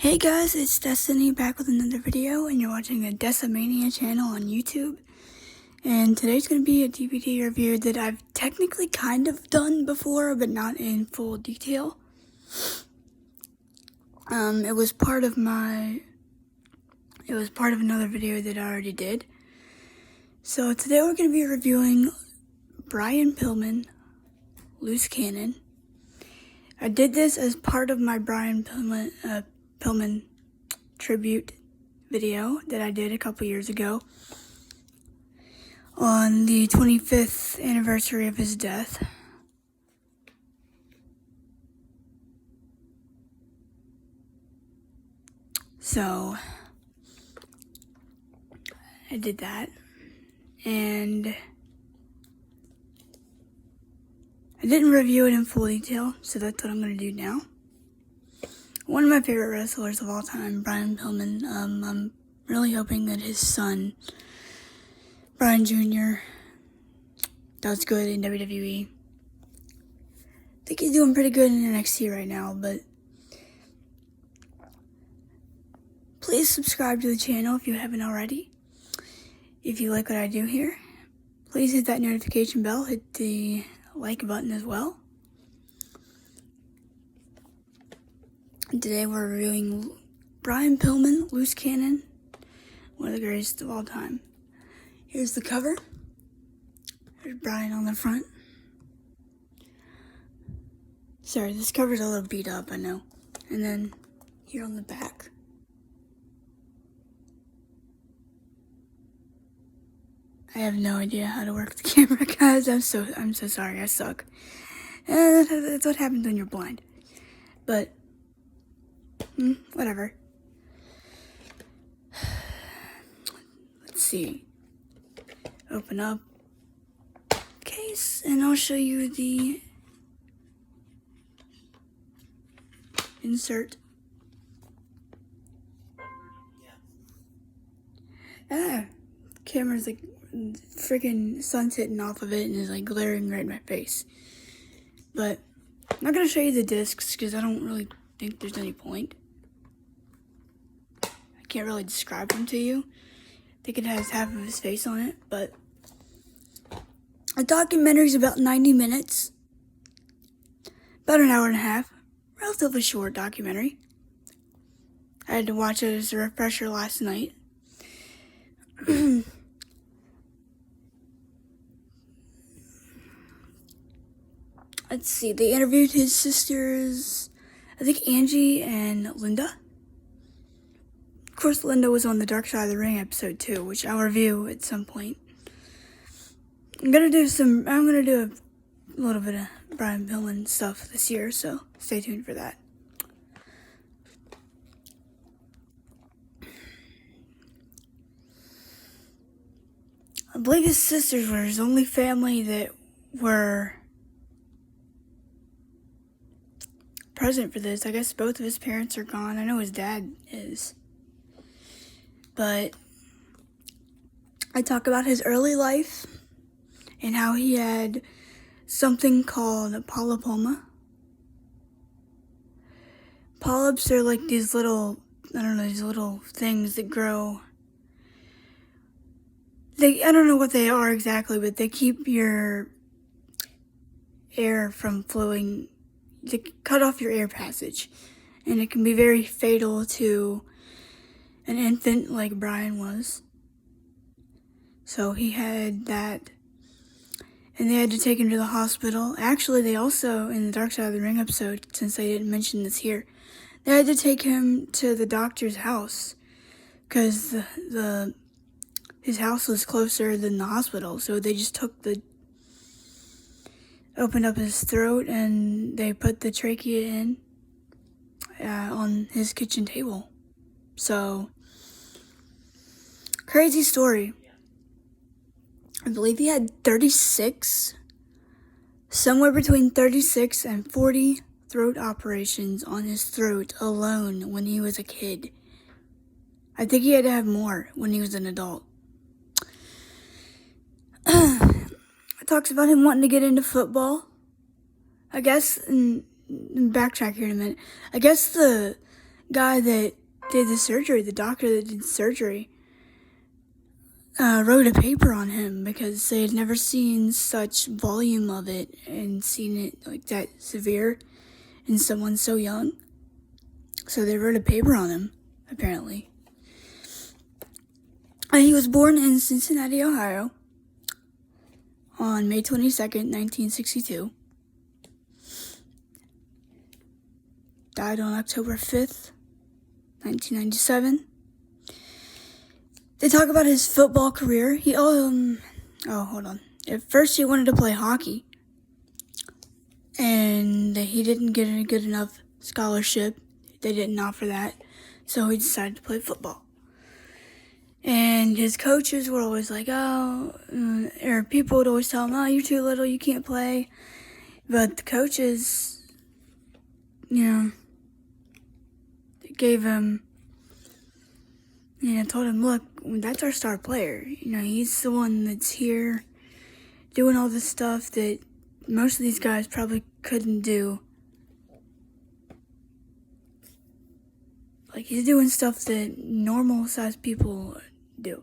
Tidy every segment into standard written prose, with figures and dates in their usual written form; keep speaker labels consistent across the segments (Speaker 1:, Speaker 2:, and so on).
Speaker 1: Hey guys, it's Destiny back with another video, and you're watching the Decimania channel on YouTube. And today's going to be a DVD review that I've technically kind of done before, but not in full detail. It was part of another video that I already did. So today we're going to be reviewing Brian Pillman, Loose Cannon. I did this as part of my Brian Pillman tribute video that I did a couple years ago on the 25th anniversary of his death. So I did that, and I didn't review it in full detail, so that's what I'm going to do now. One of my favorite wrestlers of all time, Brian Pillman. I'm really hoping that his son, Brian Jr., does good in WWE. I think he's doing pretty good in NXT right now, but please subscribe to the channel if you haven't already. If you like what I do here, please hit that notification bell, hit the like button as well. Today we're reviewing Brian Pillman, Loose Cannon, one of the greatest of all time. Here's the cover. There's Brian on the front. Sorry, this cover's a little beat up, I know. And then here on the back. I have no idea how to work the camera, guys. I'm so sorry. I suck. That's what happens when you're blind. But whatever. Let's see. Open up case, and I'll show you the insert. Camera's like freaking sun's hitting off of it and is like glaring right in my face. But I'm not gonna show you the discs because I don't really think there's any point. I can't really describe them to you. I think it has half of his face on it, but the documentary's about 90 minutes. About an hour and a half. Relatively short documentary. I had to watch it as a refresher last night. Let's see, they interviewed his sisters, I think Angie and Linda. Of course, Linda was on the Dark Side of the Ring episode too, which I'll review at some point. I'm gonna do a little bit of Brian Pillman stuff this year, so stay tuned for that. I believe his sisters were his only family that were present for this. I guess both of his parents are gone. I know his dad is. But I talk about his early life and how he had something called polypoma. Polyps are like these little things that grow. I don't know what they are exactly, but they keep your air from flowing. They cut off your air passage, and it can be very fatal to an infant like Brian was. So he had that, and they had to take him to the hospital. Actually, they also, in the Dark Side of the Ring episode, since they didn't mention this here, they had to take him to the doctor's house because his house was closer than the hospital. So they just opened up his throat, and they put the trachea in on his kitchen table. So, crazy story. I believe he had somewhere between 36 and 40 throat operations on his throat alone when he was a kid. I think he had to have more when he was an adult. It talks about him wanting to get into football. I guess, and backtrack here in a minute. I guess the guy that did the surgery, the doctor that did surgery, wrote a paper on him because they had never seen such volume of it and seen it like that severe in someone so young. So they wrote a paper on him, apparently. He was born in Cincinnati, Ohio on May 22nd, 1962. Died on October 5th, 1997. They talk about his football career. At first he wanted to play hockey, and he didn't get a good enough scholarship. They didn't offer that, so he decided to play football. And his coaches were always like, or people would always tell him, you're too little, you can't play. But the coaches, gave him, told him, look, that's our star player. He's the one that's here doing all this stuff that most of these guys probably couldn't do. Like, he's doing stuff that normal-sized people do.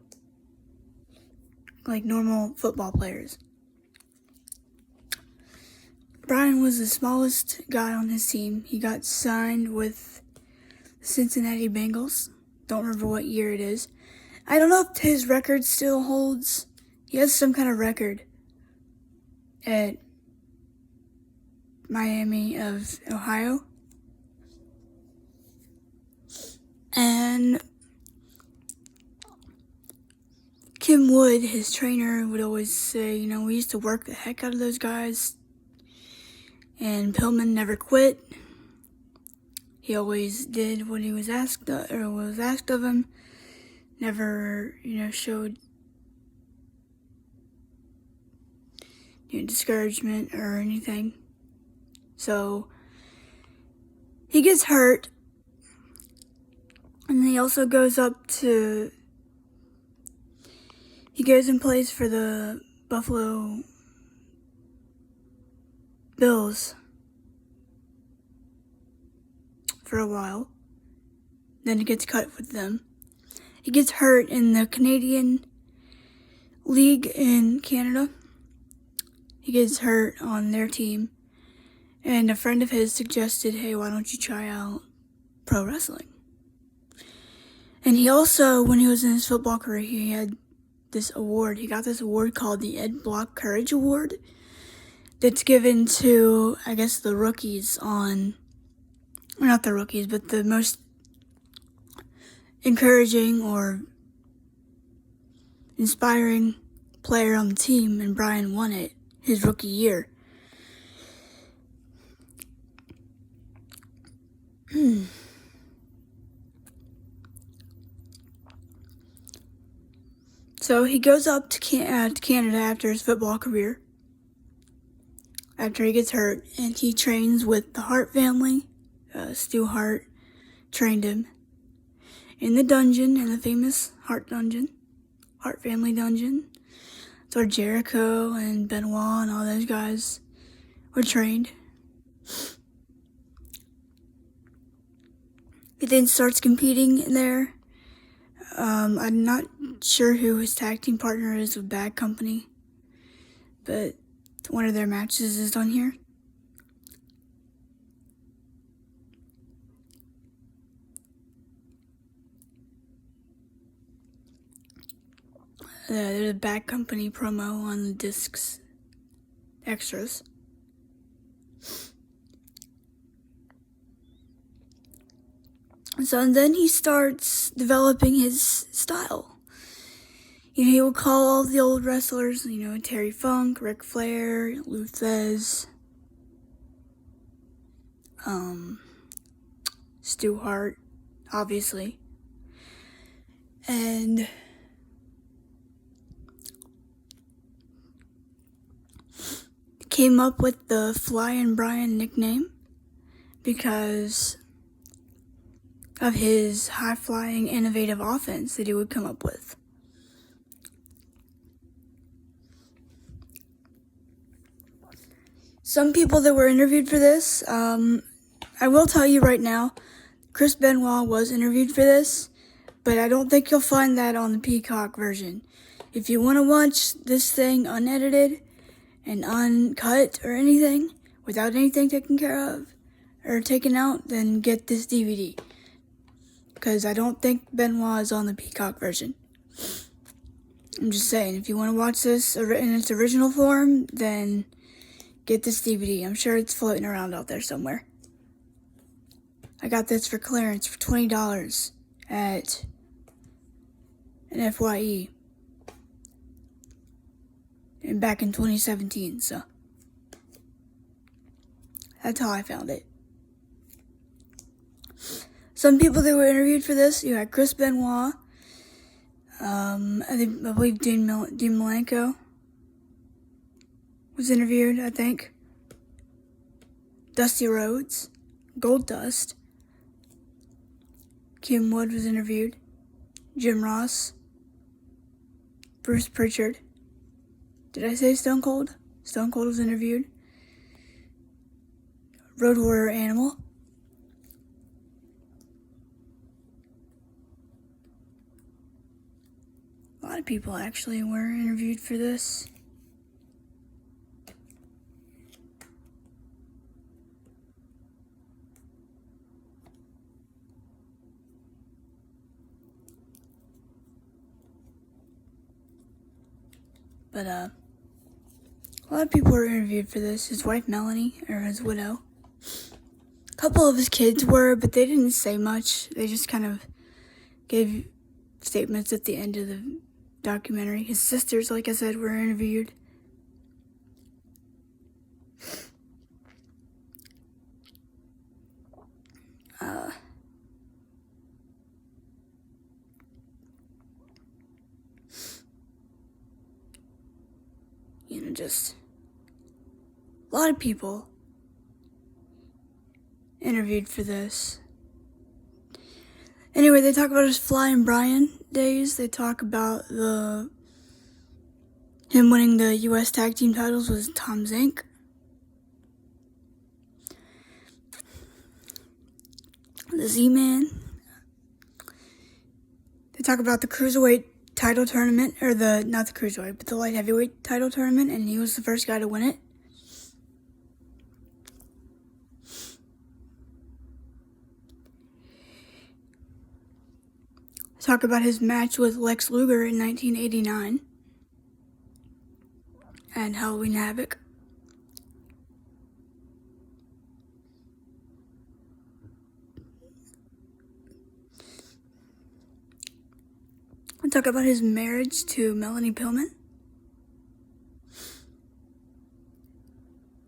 Speaker 1: Like normal football players. Brian was the smallest guy on his team. He got signed with the Cincinnati Bengals. Don't remember what year it is. I don't know if his record still holds. He has some kind of record at Miami of Ohio. And Kim Wood, his trainer, would always say, we used to work the heck out of those guys. And Pillman never quit. He always did what he was asked of him. Never, showed discouragement or anything. So he gets hurt. And he also goes and plays for the Buffalo Bills for a while. Then he gets cut with them. He gets hurt in the Canadian League in Canada. He gets hurt on their team. And a friend of his suggested, hey, why don't you try out pro wrestling? And he also, when he was in his football career, he had this award. He got this award called the Ed Block Courage Award. That's given to, I guess, the rookies not the rookies, but the most encouraging or inspiring player on the team, and Brian won it his rookie year. So he goes up to Canada after his football career, after he gets hurt, and he trains with the Hart family. Stu Hart trained him in the dungeon, in the famous Hart family dungeon. It's where Jericho and Benoit and all those guys were trained. He then starts competing in there. I'm not sure who his tag team partner is with Bad Company, but one of their matches is on here. There's a Bad Company promo on the discs extras. So and then he starts developing his style. He will call all the old wrestlers, Terry Funk, Ric Flair, Lou Thesz, Stu Hart, obviously. And came up with the Flying Brian nickname because of his high-flying, innovative offense that he would come up with. Some people that were interviewed for this, I will tell you right now, Chris Benoit was interviewed for this, but I don't think you'll find that on the Peacock version. If you want to watch this thing unedited and uncut or anything, without anything taken care of or taken out, then get this DVD. Because I don't think Benoit is on the Peacock version. I'm just saying, if you want to watch this in its original form, then get this DVD. I'm sure it's floating around out there somewhere. I got this for clearance for $20 at an FYE. And back in 2017, so that's how I found it. Some people that were interviewed for this, you had Chris Benoit, I believe Dean Malenko was interviewed, I think. Dusty Rhodes, Goldust, Kim Wood was interviewed, Jim Ross, Bruce Pritchard. Did I say Stone Cold? Stone Cold was interviewed. Road Warrior Animal. A lot of people actually were interviewed for this. But, a lot of people were interviewed for this. His wife Melanie, or his widow. A couple of his kids were, but they didn't say much. They just kind of gave statements at the end of the documentary. His sisters, like I said, were interviewed. Just a lot of people interviewed for this. Anyway, they talk about his Flying Brian days. They talk about him winning the U.S. Tag Team titles with Tom Zink. The Z-Man. They talk about the Cruiserweight title tournament, or not the Cruiserweight, but the Light Heavyweight title tournament, and he was the first guy to win it. Talk about his match with Lex Luger in 1989 and Halloween Havoc. I'll talk about his marriage to Melanie Pillman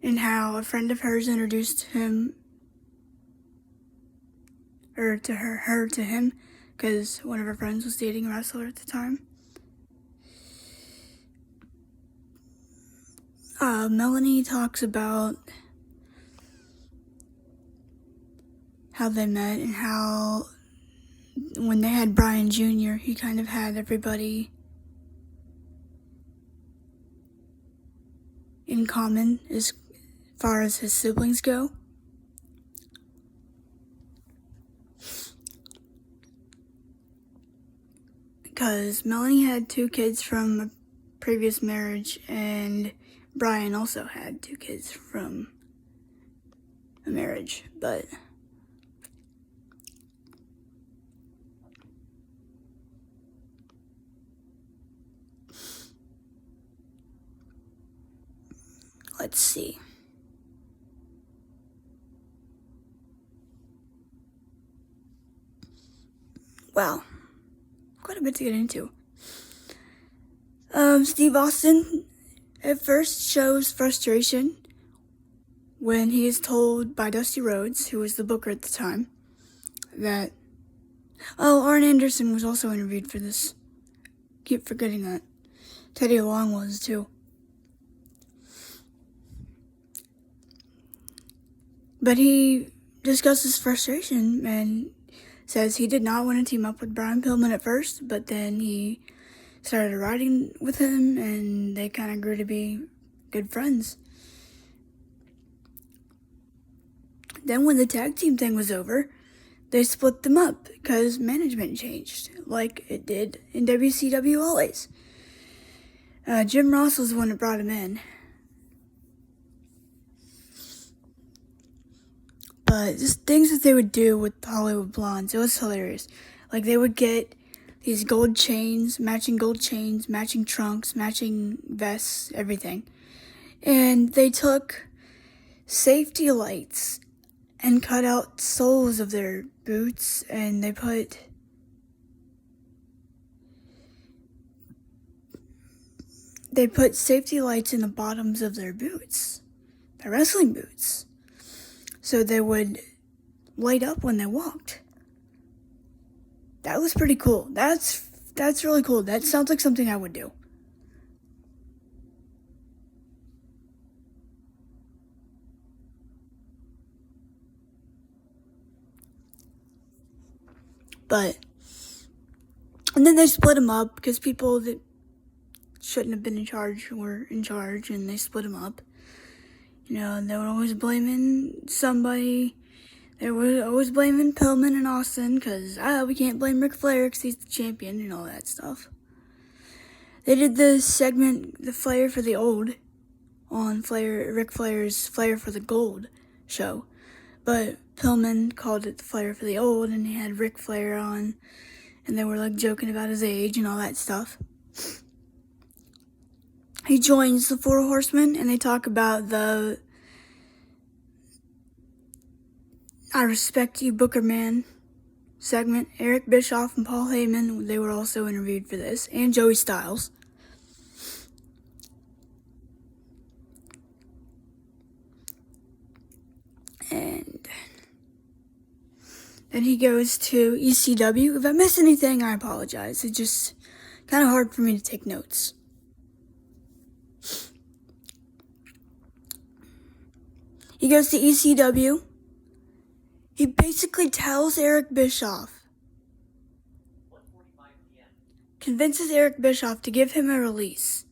Speaker 1: and how a friend of hers introduced him, or to her to him, because one of her friends was dating a wrestler at the time. Melanie talks about how they met and how when they had Brian Jr., he kind of had everybody in common as far as his siblings go. Because Melanie had 2 kids from a previous marriage, and Brian also had 2 kids from a marriage, but let's see. Wow. Quite a bit to get into. Steve Austin at first shows frustration when he is told by Dusty Rhodes, who was the booker at the time, that... Oh, Arn Anderson was also interviewed for this. Keep forgetting that. Teddy Long was, too. But he discusses frustration and says he did not want to team up with Brian Pillman at first, but then he started riding with him and they kind of grew to be good friends. Then when the tag team thing was over, they split them up because management changed, like it did in WCW always. Jim Ross was the one that brought him in. But just things that they would do with Hollywood Blondes, it was hilarious. Like, they would get these gold chains, matching trunks, matching vests, everything. And they took safety lights and cut out soles of their boots, and they put safety lights in the bottoms of their boots, their wrestling boots, so they would light up when they walked. That was pretty cool. That's really cool. That sounds like something I would do. And then they split them up because people that shouldn't have been in charge were in charge, and they split them up. You know, they were always blaming somebody. They were always blaming Pillman and Austin because, we can't blame Ric Flair because he's the champion and all that stuff. They did the segment, the Flair for the Old, on Ric Flair's Flair for the Gold show. But Pillman called it the Flair for the Old, and he had Ric Flair on, and they were like joking about his age and all that stuff. He joins the Four Horsemen, and they talk about the I Respect You, Booker Man segment. Eric Bischoff and Paul Heyman, they were also interviewed for this, and Joey Styles. And then he goes to ECW. If I miss anything, I apologize. It's just kind of hard for me to take notes. He goes to ECW. He basically tells Eric Bischoff, convinces Eric Bischoff to give him a release.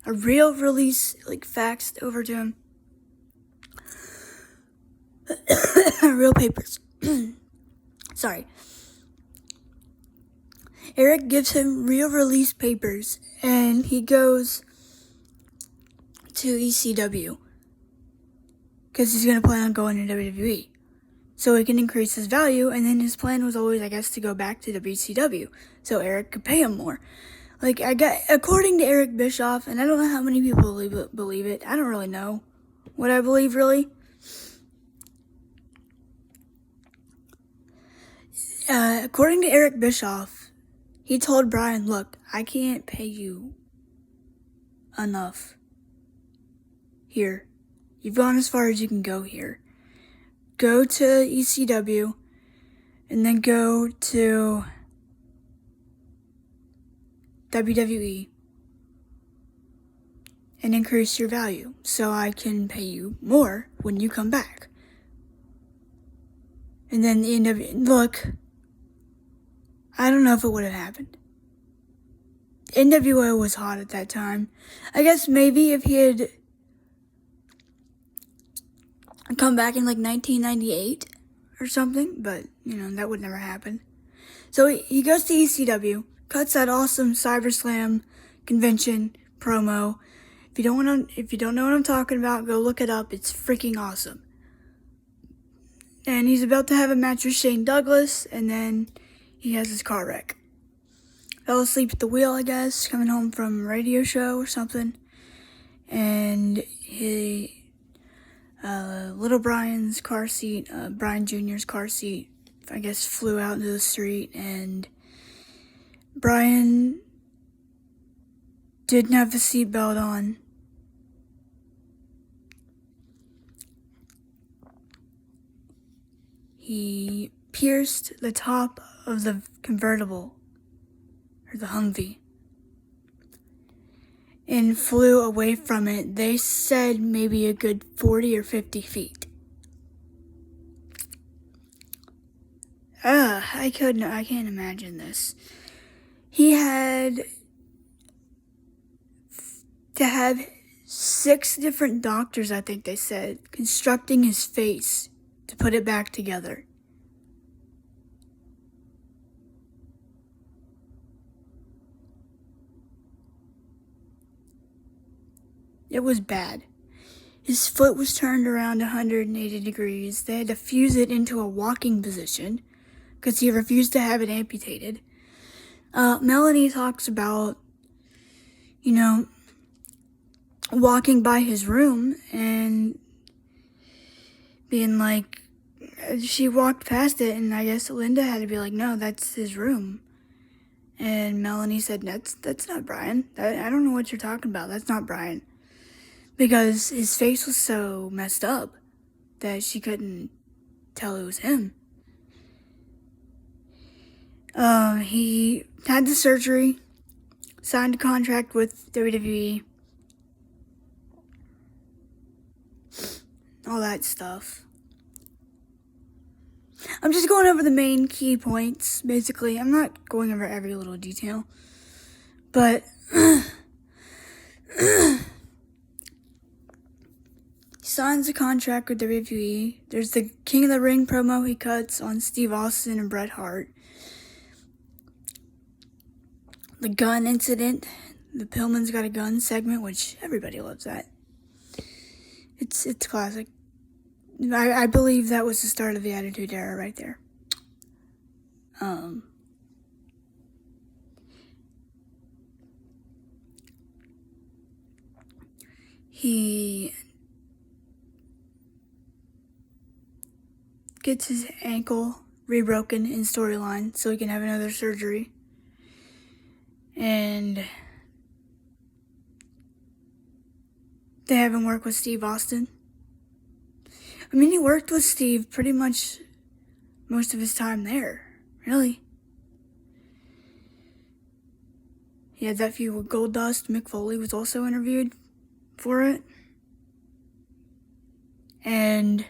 Speaker 1: A real release, like faxed over to him. Real papers. Sorry. Eric gives him real release papers, and he goes to ECW because he's going to plan on going to WWE so he can increase his value. And then his plan was always, I guess, to go back to WCW so Eric could pay him more. Like, according to Eric Bischoff, and I don't know how many people believe it. I don't really know what I believe, really. According to Eric Bischoff, he told Bryan, look, I can't pay you enough here. You've gone as far as you can go here. Go to ECW, and then go to WWE, and increase your value so I can pay you more when you come back. And then the look, I don't know if it would have happened. NWO was hot at that time. I guess maybe if he had come back in like 1998 or something, but that would never happen. So he goes to ECW, cuts that awesome CyberSlam convention promo. If you don't know what I'm talking about, go look it up. It's freaking awesome. And he's about to have a match with Shane Douglas, and then he has his car wreck. Fell asleep at the wheel, I guess, coming home from a radio show or something. And little Brian's car seat, Brian Jr.'s car seat, I guess, flew out into the street, and Brian didn't have the seatbelt on. He pierced the top of the convertible, or the Humvee, and flew away from it. They said maybe a good 40 or 50 feet. I can't imagine this. He had to have 6 different doctors, I think they said, constructing his face to put it back together. It was bad. His foot was turned around 180 degrees. They had to fuse it into a walking position because he refused to have it amputated. Melanie talks about, walking by his room and being like, she walked past it, and I guess Linda had to be like, no, that's his room. And Melanie said, that's not Brian. I don't know what you're talking about. That's not Brian. Because his face was so messed up that she couldn't tell it was him. He had the surgery, signed a contract with WWE, all that stuff. I'm just going over the main key points, basically. I'm not going over every little detail. But he signs a contract with WWE. There's the King of the Ring promo he cuts on Steve Austin and Bret Hart. The gun incident, the Pillman's got a gun segment, which everybody loves that. It's classic. I believe that was the start of the Attitude Era right there. He gets his ankle rebroken in storyline so he can have another surgery. And they have him work with Steve Austin. I mean, he worked with Steve pretty much most of his time there, really. He had that feud with Goldust. Mick Foley was also interviewed for it. And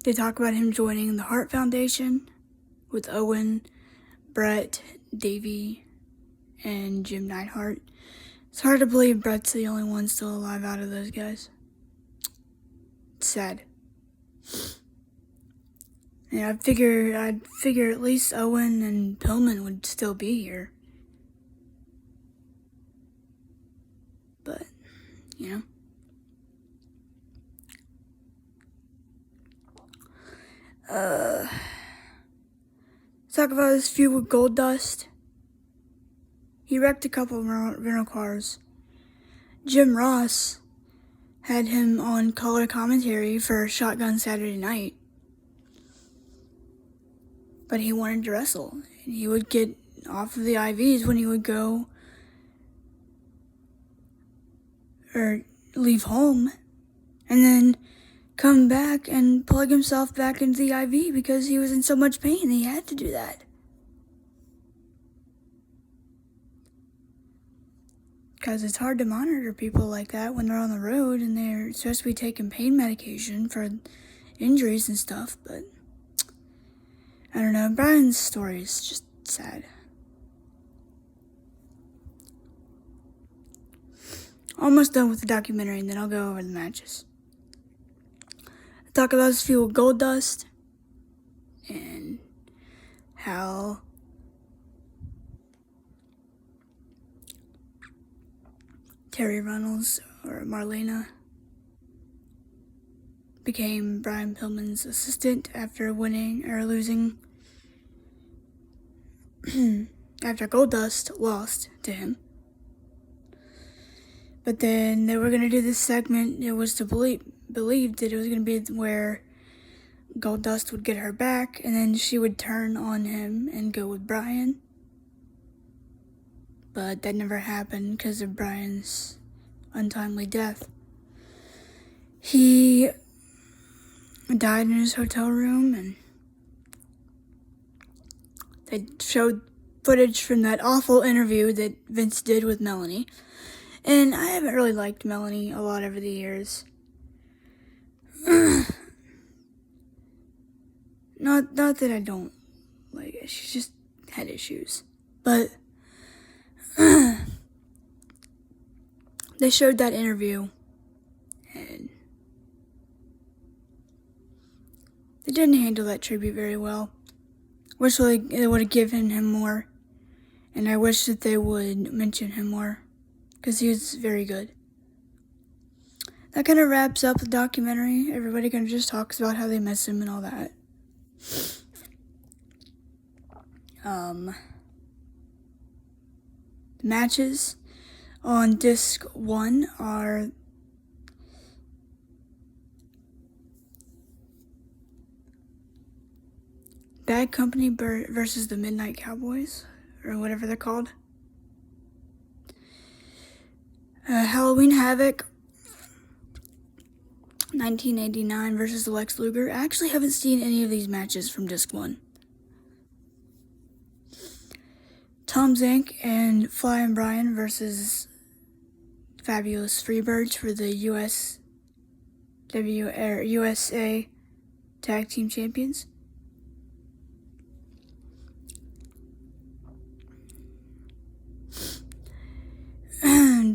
Speaker 1: they talk about him joining the Hart Foundation with Owen, Brett, Davey, and Jim Neidhart. It's hard to believe Brett's the only one still alive out of those guys. It's sad. And I'd figure at least Owen and Pillman would still be here. But, talk about his feud with Goldust. He wrecked a couple of rental cars. Jim Ross had him on color commentary for Shotgun Saturday Night. But he wanted to wrestle. And he would get off of the IVs when he would go or leave home. And then come back and plug himself back into the IV because he was in so much pain. He had to do that. Because it's hard to monitor people like that when they're on the road and they're supposed to be taking pain medication for injuries and stuff, but I don't know. Brian's story is just sad. Almost done with the documentary, and then I'll go over the matches. I'll talk about his feud with Goldust and how Terry Runnels, or Marlena, became Brian Pillman's assistant after losing after Goldust lost to him. But then they were going to do this segment. It was believed that it was going to be where Goldust would get her back, and then she would turn on him and go with Brian. But that never happened because of Brian's untimely death. He died in his hotel room, and they showed footage from that awful interview that Vince did with Melanie. And I haven't really liked Melanie a lot over the years. Not that I don't like it. She's just had issues. But they showed that interview, and they didn't handle that tribute very well. Wish they would have given him more, and I wish that they would mention him more. because he was very good. That kind of wraps up the documentary. Everybody kind of just talks about how they miss him and all that. The matches on disc 1 are Bad Company versus the Midnight Cowboys, or whatever they're called. Halloween Havoc 1989 versus Lex Luger. I actually haven't seen any of these matches from disc 1. Tom Zank and Flying Brian versus Fabulous Freebirds for the USA Tag Team Champions.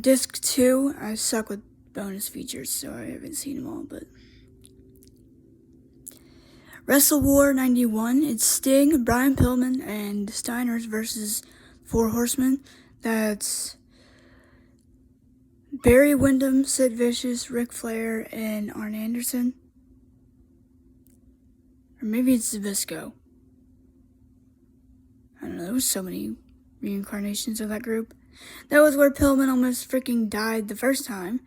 Speaker 1: Disc 2, I suck with bonus features, so I haven't seen them all, but Wrestle War 91, it's Sting, Brian Pillman, and Steiners versus Four Horsemen. That's Barry Windham, Sid Vicious, Ric Flair, and Arn Anderson. Or maybe it's Zbyszko. I don't know, there was so many reincarnations of that group. That was where Pillman almost freaking died the first time,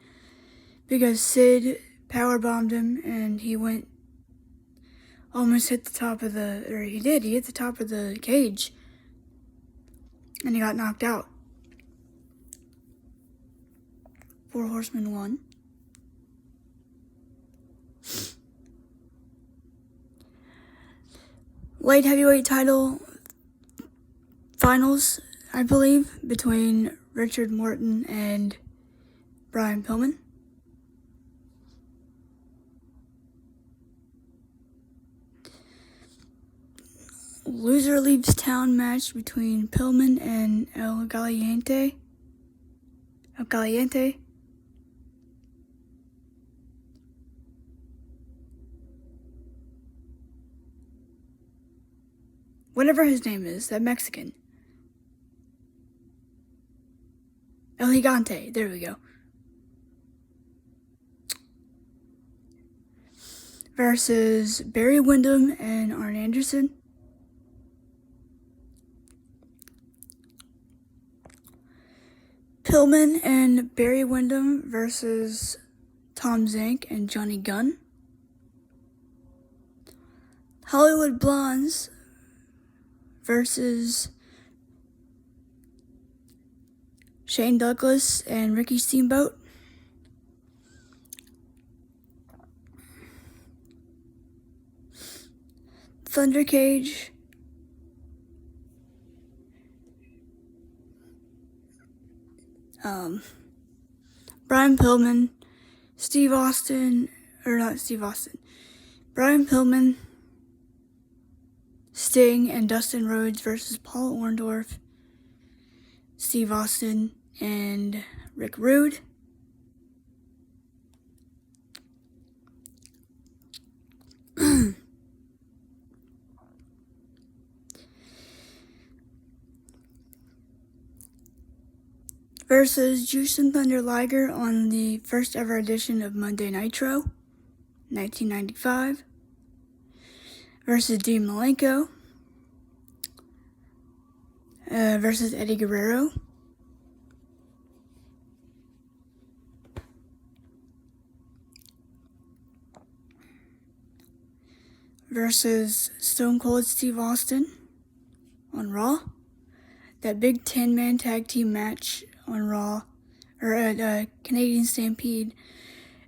Speaker 1: because Sid powerbombed him and he almost hit the top of he hit the top of the cage and he got knocked out. Four Horsemen won. Light heavyweight title finals, I believe, between Richard Morton and Brian Pillman. Loser leaves town match between Pillman and El Caliente. Whatever his name is, that Mexican. El Gigante, there we go. Versus Barry Windham and Arn Anderson. Pillman and Barry Windham versus Tom Zank and Johnny Gunn. Hollywood Blondes versus Shane Douglas and Ricky Steamboat. Thunder Cage Brian Pillman, Brian Pillman, Sting, and Dustin Rhodes versus Paul Orndorff, Steve Austin, and Rick Rude. Versus Jushin Thunder Liger on the first ever edition of Monday Nitro, 1995. Versus Dean Malenko. Versus Eddie Guerrero. Versus Stone Cold Steve Austin on Raw. That big 10-man tag team match on Raw, or at Canadian Stampede.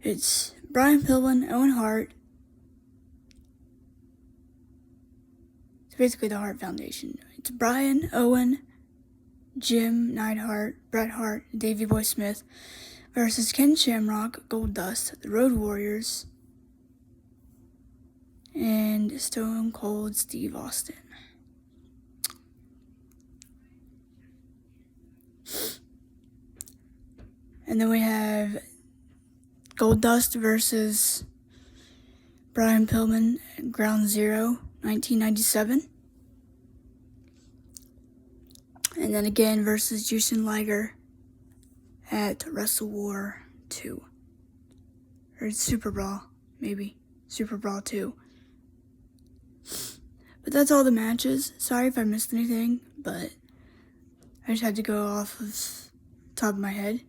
Speaker 1: It's Brian Pillman, Owen Hart. It's basically the Hart Foundation. It's Brian, Owen, Jim, Neidhart, Bret Hart, Davey Boy Smith versus Ken Shamrock, Goldust, the Road Warriors, and Stone Cold Steve Austin. And then we have Goldust versus Brian Pillman at Ground Zero, 1997. And then again versus Jushin Liger at Wrestle War 2. Or Super Brawl, maybe. Super Brawl 2. But that's all the matches. Sorry if I missed anything, but I just had to go off of the top of my head.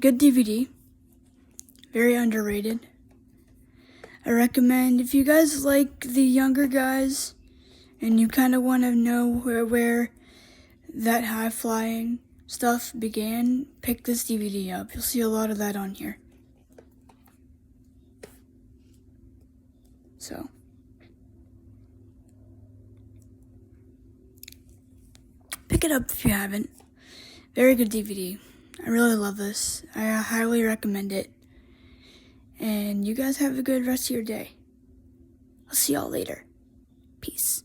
Speaker 1: Good DVD. Very underrated. I recommend if you guys like the younger guys and you kind of want to know where that high flying stuff began, pick this DVD up. You'll see a lot of that on here. So, pick it up if you haven't. Very good DVD. I really love this. I highly recommend it. And you guys have a good rest of your day. I'll see y'all later. Peace.